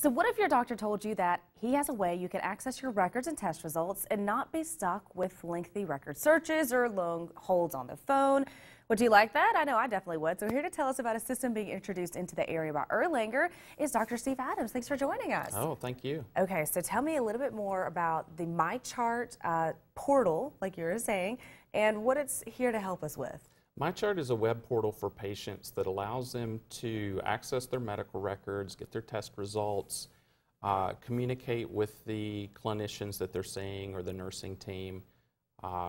So what if your doctor told you that he has a way you can access your records and test results and not be stuck with lengthy record searches or long holds on the phone? Would you like that? I know I definitely would. So here to tell us about a system being introduced into the area by Erlanger is Dr. Steve Adams. Thanks for joining us. Oh, thank you. Okay, so tell me a little bit more about the MyChart portal, like you were saying, and what it's here to help us with. MyChart is a web portal for patients that allows them to access their medical records, get their test results, communicate with the clinicians that they're seeing or the nursing team,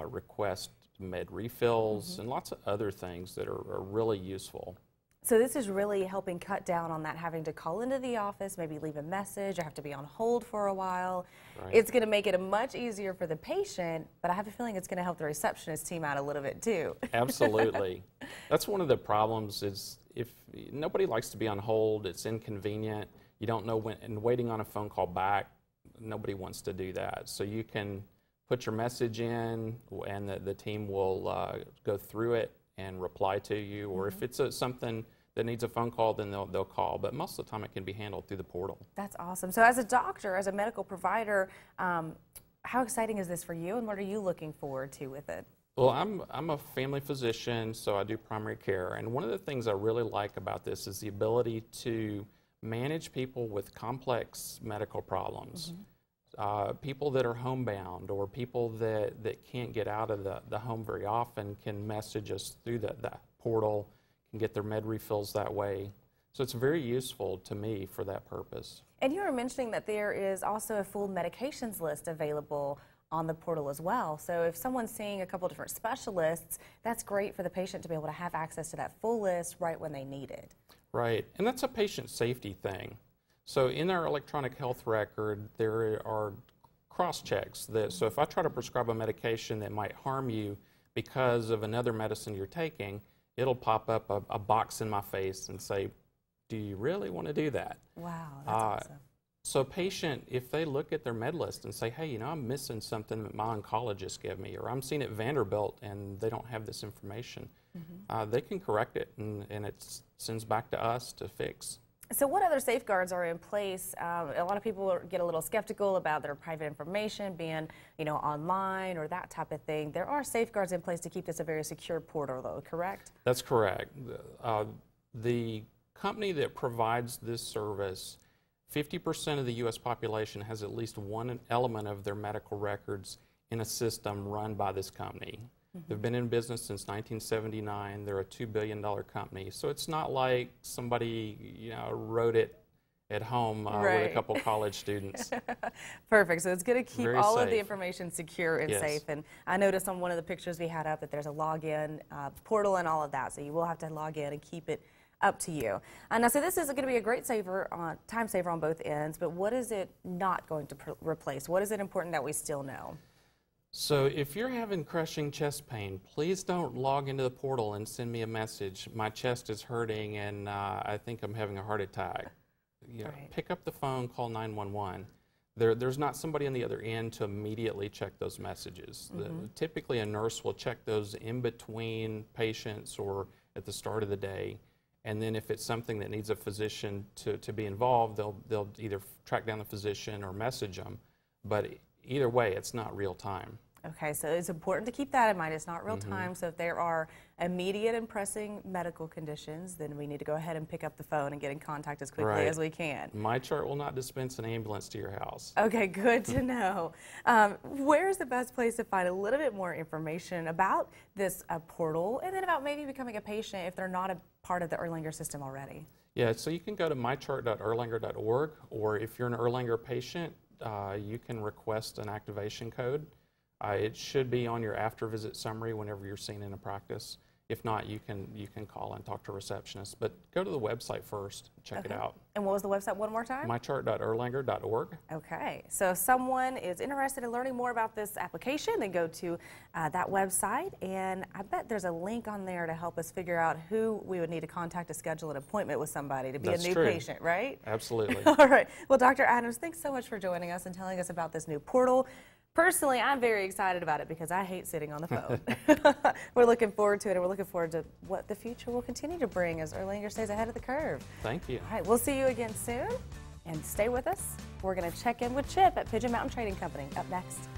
request med refills, and lots of other things that are really useful. So this is really helping cut down on that having to call into the office, maybe leave a message, or have to be on hold for a while. Right. It's going to make it much easier for the patient, but I have a feeling it's going to help the receptionist team out a little bit too. Absolutely. That's one of the problems is if nobody likes to be on hold, it's inconvenient, you don't know when, and waiting on a phone call back, nobody wants to do that. So you can put your message in and the team will go through it and reply to you, or if it's something that needs a phone call, then they'll call. But most of the time it can be handled through the portal. That's awesome. So as a doctor, as a medical provider, how exciting is this for you, and what are you looking forward to with it? Well, I'm a family physician, so I do primary care. And one of the things I really like about this is the ability to manage people with complex medical problems. People that are homebound or people that can't get out of the home very often can message us through the portal, can get their med refills that way. So it's very useful to me for that purpose. And you were mentioning that there is also a full medications list available on the portal as well. So if someone's seeing a couple different specialists, that's great for the patient to be able to have access to that full list right when they need it. Right, and that's a patient safety thing. So in our electronic health record, there are cross-checks. So if I try to prescribe a medication that might harm you because of another medicine you're taking, it'll pop up a box in my face and say, do you really want to do that? Wow, that's awesome. So a patient, if they look at their med list and say, hey, you know, I'm missing something that my oncologist gave me, or I'm seeing at Vanderbilt and they don't have this information, they can correct it and it sends back to us to fix. So what other safeguards are in place? A lot of people get a little skeptical about their private information being, you know, online or that type of thing. There are safeguards in place to keep this a very secure portal, though, correct? That's correct. The company that provides this service, 50% of the U.S. population has at least one element of their medical records in a system run by this company. They've been in business since 1979. They're a $2 billion company. So it's not like somebody, you know, wrote it at home with a couple college students. Perfect. So it's going to keep Very all safe. of the information secure and safe. And I noticed on one of the pictures we had up that there's a login portal and all of that. So you will have to log in and keep it up to you. Now, so this is going to be a great time saver on both ends, but what is it not going to replace? What is it important that we still know? So if you're having crushing chest pain, please don't log into the portal and send me a message. My chest is hurting and I think I'm having a heart attack. You know, pick up the phone, call 911. There's not somebody on the other end to immediately check those messages. Typically a nurse will check those in between patients or at the start of the day. And then if it's something that needs a physician to be involved, they'll either track down the physician or message them. But either way, it's not real time. Okay, so it's important to keep that in mind. It's not real time, so if there are immediate and pressing medical conditions, then we need to go ahead and pick up the phone and get in contact as quickly as we can. MyChart will not dispense an ambulance to your house. Okay, good to know. Where's the best place to find a little bit more information about this portal, and then about maybe becoming a patient if they're not a part of the Erlanger system already? Yeah, so you can go to mychart.erlanger.org, or if you're an Erlanger patient, you can request an activation code. It should be on your after visit summary whenever you're seen in a practice. If not, you can call and talk to a receptionist. But go to the website first, check it out. And what was the website one more time? mychart.erlanger.org. Okay, so if someone is interested in learning more about this application, then go to that website, and I bet there's a link on there to help us figure out who we would need to contact to schedule an appointment with somebody to be a new patient, right? Absolutely. All right. Well, Dr. Adams, thanks so much for joining us and telling us about this new portal. Personally, I'm very excited about it because I hate sitting on the phone. We're looking forward to it, and we're looking forward to what the future will continue to bring as Erlanger stays ahead of the curve. Thank you. All right, we'll see you again soon. And stay with us. We're going to check in with Chip at Pigeon Mountain Trading Company up next.